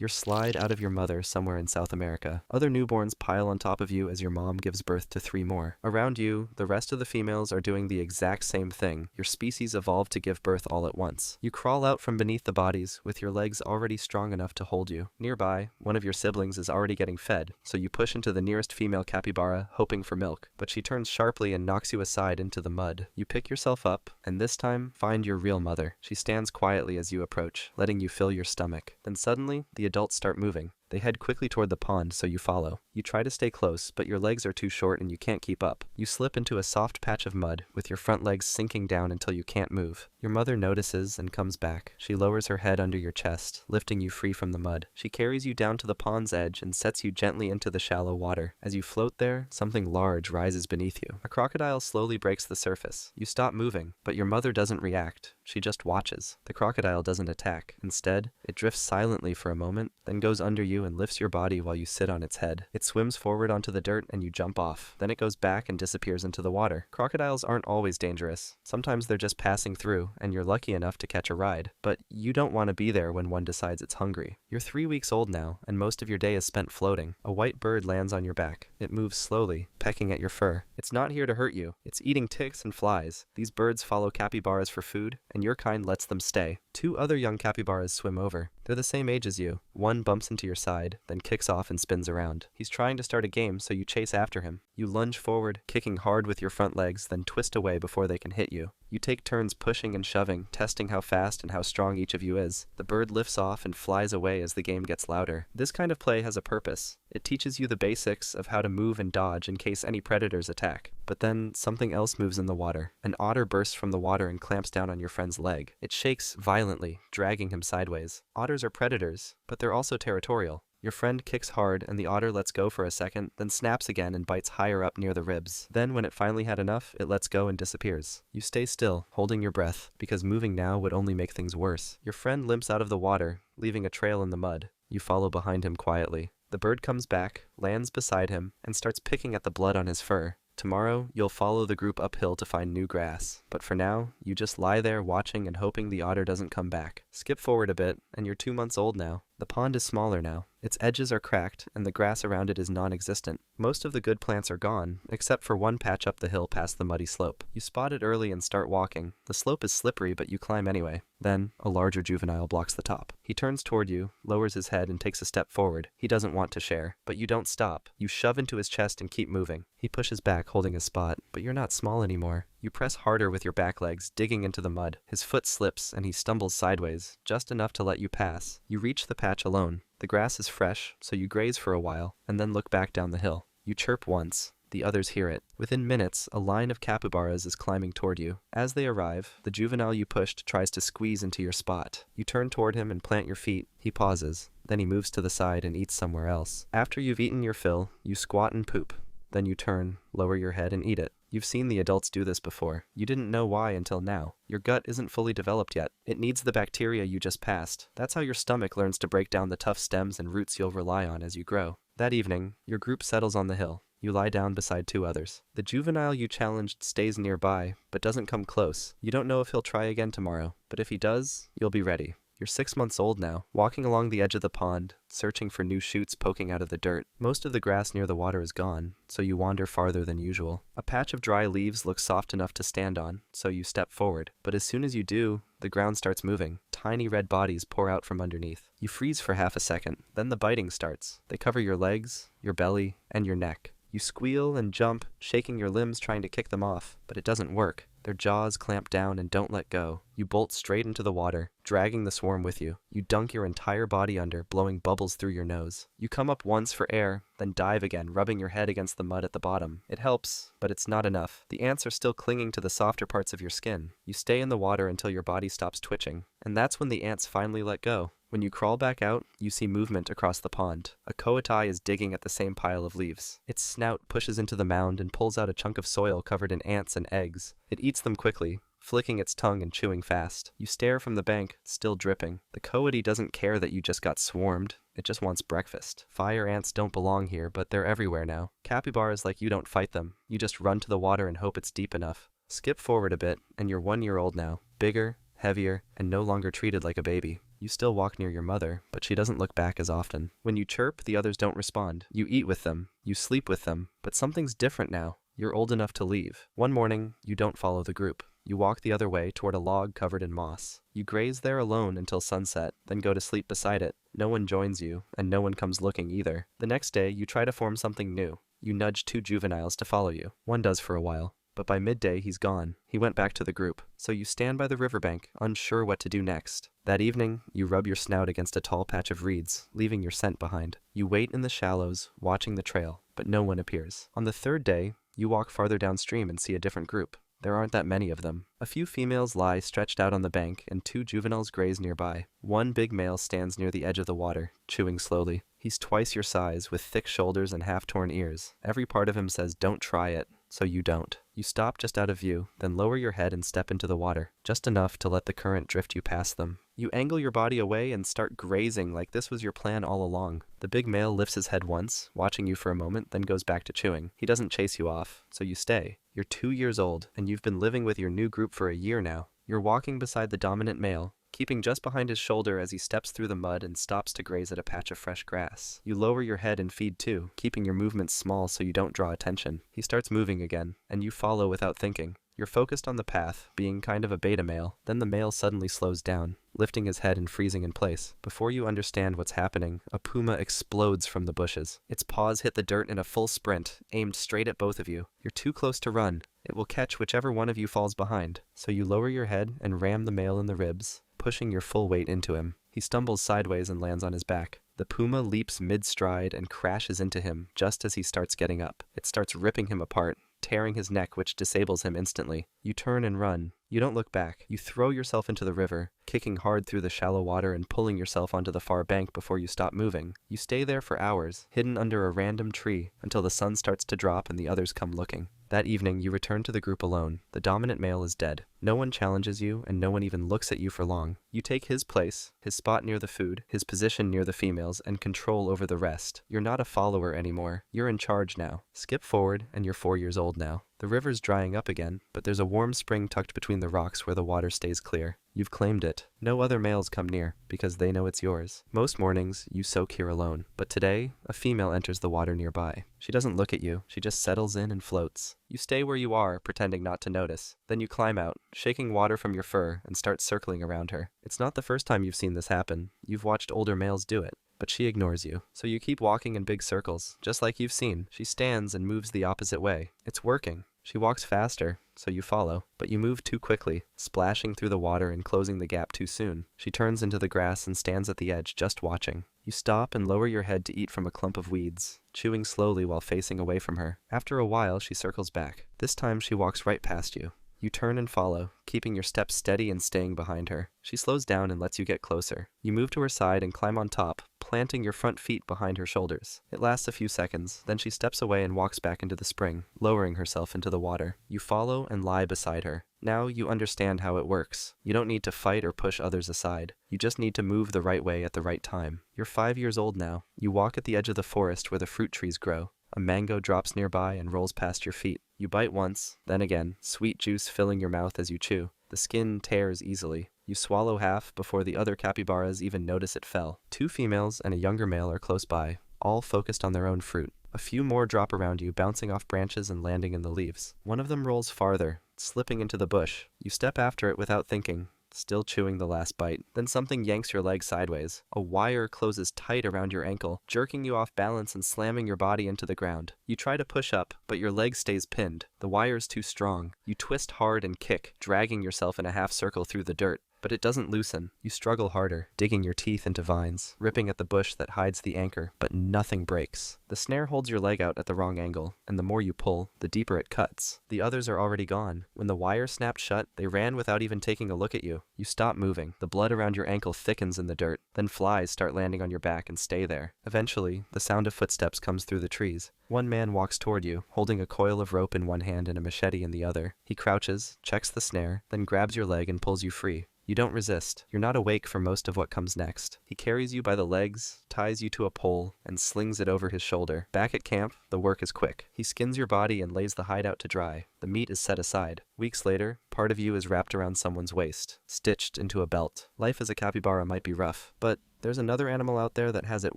You're slide out of your mother somewhere in South America. Other newborns pile on top of you as your mom gives birth to 3 more. Around you, the rest of the females are doing the exact same thing. Your species evolved to give birth all at once. You crawl out from beneath the bodies, with your legs already strong enough to hold you. Nearby, one of your siblings is already getting fed, so you push into the nearest female capybara, hoping for milk. But she turns sharply and knocks you aside into the mud. You pick yourself up, and this time, find your real mother. She stands quietly as you approach, letting you fill your stomach. Then suddenly, the adults start moving. They head quickly toward the pond, so you follow. You try to stay close, but your legs are too short and you can't keep up. You slip into a soft patch of mud, with your front legs sinking down until you can't move. Your mother notices and comes back. She lowers her head under your chest, lifting you free from the mud. She carries you down to the pond's edge and sets you gently into the shallow water. As you float there, something large rises beneath you. A crocodile slowly breaks the surface. You stop moving, but your mother doesn't react. She just watches. The crocodile doesn't attack. Instead, it drifts silently for a moment, then goes under you and lifts your body while you sit on its head. It swims forward onto the dirt and you jump off. Then it goes back and disappears into the water. Crocodiles aren't always dangerous. Sometimes they're just passing through, and you're lucky enough to catch a ride. But you don't want to be there when one decides it's hungry. You're 3 weeks old now, and most of your day is spent floating. A white bird lands on your back. It moves slowly, pecking at your fur. It's not here to hurt you. It's eating ticks and flies. These birds follow capybaras for food, and your kind lets them stay. 2 other young capybaras swim over. They're the same age as you. One bumps into your side, then kicks off and spins around. He's trying to start a game, so you chase after him. You lunge forward, kicking hard with your front legs, then twist away before they can hit you. You take turns pushing and shoving, testing how fast and how strong each of you is. The bird lifts off and flies away as the game gets louder. This kind of play has a purpose. It teaches you the basics of how to move and dodge in case any predators attack. But then, something else moves in the water. An otter bursts from the water and clamps down on your friend's leg. It shakes violently, dragging him sideways. Otters are predators, but they're also territorial. Your friend kicks hard and the otter lets go for a second, then snaps again and bites higher up near the ribs. Then, when it finally had enough, it lets go and disappears. You stay still, holding your breath, because moving now would only make things worse. Your friend limps out of the water, leaving a trail in the mud. You follow behind him quietly. The bird comes back, lands beside him, and starts picking at the blood on his fur. Tomorrow, you'll follow the group uphill to find new grass. But for now, you just lie there watching and hoping the otter doesn't come back. Skip forward a bit, and you're 2 months old now. The pond is smaller now. Its edges are cracked, and the grass around it is non-existent. Most of the good plants are gone, except for one patch up the hill past the muddy slope. You spot it early and start walking. The slope is slippery, but you climb anyway. Then, a larger juvenile blocks the top. He turns toward you, lowers his head, and takes a step forward. He doesn't want to share, but you don't stop. You shove into his chest and keep moving. He pushes back, holding his spot, but you're not small anymore. You press harder with your back legs, digging into the mud. His foot slips, and he stumbles sideways, just enough to let you pass. You reach the patch alone. The grass is fresh, so you graze for a while, and then look back down the hill. You chirp once. The others hear it. Within minutes, a line of capybaras is climbing toward you. As they arrive, the juvenile you pushed tries to squeeze into your spot. You turn toward him and plant your feet. He pauses. Then he moves to the side and eats somewhere else. After you've eaten your fill, you squat and poop. Then you turn, lower your head, and eat it. You've seen the adults do this before. You didn't know why until now. Your gut isn't fully developed yet. It needs the bacteria you just passed. That's how your stomach learns to break down the tough stems and roots you'll rely on as you grow. That evening, your group settles on the hill. You lie down beside 2 others. The juvenile you challenged stays nearby, but doesn't come close. You don't know if he'll try again tomorrow, but if he does, you'll be ready. You're 6 months old now, walking along the edge of the pond, searching for new shoots poking out of the dirt. Most of the grass near the water is gone, so you wander farther than usual. A patch of dry leaves looks soft enough to stand on, so you step forward. But as soon as you do, the ground starts moving. Tiny red bodies pour out from underneath. You freeze for half a second, then the biting starts. They cover your legs, your belly, and your neck. You squeal and jump, shaking your limbs trying to kick them off, but it doesn't work. Their jaws clamp down and don't let go. You bolt straight into the water, dragging the swarm with you. You dunk your entire body under, blowing bubbles through your nose. You come up once for air, then dive again, rubbing your head against the mud at the bottom. It helps, but it's not enough. The ants are still clinging to the softer parts of your skin. You stay in the water until your body stops twitching, and that's when the ants finally let go. When you crawl back out, you see movement across the pond. A coati is digging at the same pile of leaves. Its snout pushes into the mound and pulls out a chunk of soil covered in ants and eggs. It eats them quickly, flicking its tongue and chewing fast. You stare from the bank, still dripping. The coati doesn't care that you just got swarmed. It just wants breakfast. Fire ants don't belong here, but they're everywhere now. Capybaras like you don't fight them. You just run to the water and hope it's deep enough. Skip forward a bit, and you're 1 year old now, bigger, heavier, and no longer treated like a baby. You still walk near your mother, but she doesn't look back as often. When you chirp, the others don't respond. You eat with them, you sleep with them, but something's different now. You're old enough to leave. One morning, you don't follow the group. You walk the other way toward a log covered in moss. You graze there alone until sunset, then go to sleep beside it. No one joins you, and no one comes looking either. The next day, you try to form something new. You nudge 2 juveniles to follow you. One does for a while, but by midday he's gone. He went back to the group. So you stand by the riverbank, unsure what to do next. That evening, you rub your snout against a tall patch of reeds, leaving your scent behind. You wait in the shallows, watching the trail, but no one appears. On the 3rd day, you walk farther downstream and see a different group. There aren't that many of them. A few females lie stretched out on the bank, and 2 juveniles graze nearby. One big male stands near the edge of the water, chewing slowly. He's twice your size, with thick shoulders and half-torn ears. Every part of him says, "Don't try it," so you don't. You stop just out of view, then lower your head and step into the water, just enough to let the current drift you past them. You angle your body away and start grazing like this was your plan all along. The big male lifts his head once, watching you for a moment, then goes back to chewing. He doesn't chase you off, so you stay. You're 2 years old, and you've been living with your new group for a year now. You're walking beside the dominant male, keeping just behind his shoulder as he steps through the mud and stops to graze at a patch of fresh grass. You lower your head and feed too, keeping your movements small so you don't draw attention. He starts moving again, and you follow without thinking. You're focused on the path, being kind of a beta male. Then the male suddenly slows down, lifting his head and freezing in place. Before you understand what's happening, a puma explodes from the bushes. Its paws hit the dirt in a full sprint, aimed straight at both of you. You're too close to run. It will catch whichever one of you falls behind. So you lower your head and ram the male in the ribs, pushing your full weight into him. He stumbles sideways and lands on his back. The puma leaps mid-stride and crashes into him just as he starts getting up. It starts ripping him apart, tearing his neck, which disables him instantly. You turn and run. You don't look back. You throw yourself into the river, kicking hard through the shallow water and pulling yourself onto the far bank before you stop moving. You stay there for hours, hidden under a random tree, until the sun starts to drop and the others come looking. That evening, you return to the group alone. The dominant male is dead. No one challenges you, and no one even looks at you for long. You take his place, his spot near the food, his position near the females, and control over the rest. You're not a follower anymore. You're in charge now. Skip forward, and you're 4 years old now. The river's drying up again, but there's a warm spring tucked between the rocks where the water stays clear. You've claimed it. No other males come near, because they know it's yours. Most mornings, you soak here alone. But today, a female enters the water nearby. She doesn't look at you. She just settles in and floats. You stay where you are, pretending not to notice. Then you climb out, shaking water from your fur, and start circling around her. It's not the first time you've seen this happen. You've watched older males do it. But she ignores you. So you keep walking in big circles, just like you've seen. She stands and moves the opposite way. It's working. She walks faster, so you follow, but you move too quickly, splashing through the water and closing the gap too soon. She turns into the grass and stands at the edge, just watching. You stop and lower your head to eat from a clump of weeds, chewing slowly while facing away from her. After a while, she circles back. This time, she walks right past you. You turn and follow, keeping your steps steady and staying behind her. She slows down and lets you get closer. You move to her side and climb on top, planting your front feet behind her shoulders. It lasts a few seconds, then she steps away and walks back into the spring, lowering herself into the water. You follow and lie beside her. Now you understand how it works. You don't need to fight or push others aside. You just need to move the right way at the right time. You're 5 years old now. You walk at the edge of the forest where the fruit trees grow. A mango drops nearby and rolls past your feet. You bite once, then again, sweet juice filling your mouth as you chew. The skin tears easily. You swallow half before the other capybaras even notice it fell. 2 females and a younger male are close by, all focused on their own fruit. A few more drop around you, bouncing off branches and landing in the leaves. One of them rolls farther, slipping into the bush. You step after it without thinking, still chewing the last bite. Then something yanks your leg sideways. A wire closes tight around your ankle, jerking you off balance and slamming your body into the ground. You try to push up, but your leg stays pinned. The wire's too strong. You twist hard and kick, dragging yourself in a half circle through the dirt. But it doesn't loosen. You struggle harder, digging your teeth into vines, ripping at the bush that hides the anchor, but nothing breaks. The snare holds your leg out at the wrong angle, and the more you pull, the deeper it cuts. The others are already gone. When the wire snapped shut, they ran without even taking a look at you. You stop moving. The blood around your ankle thickens in the dirt. Then flies start landing on your back and stay there. Eventually, the sound of footsteps comes through the trees. One man walks toward you, holding a coil of rope in one hand and a machete in the other. He crouches, checks the snare, then grabs your leg and pulls you free. You don't resist. You're not awake for most of what comes next. He carries you by the legs, ties you to a pole, and slings it over his shoulder. Back at camp, the work is quick. He skins your body and lays the hide out to dry. The meat is set aside. Weeks later, part of you is wrapped around someone's waist, stitched into a belt. Life as a capybara might be rough, but there's another animal out there that has it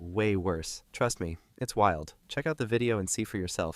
way worse. Trust me, it's wild. Check out the video and see for yourself.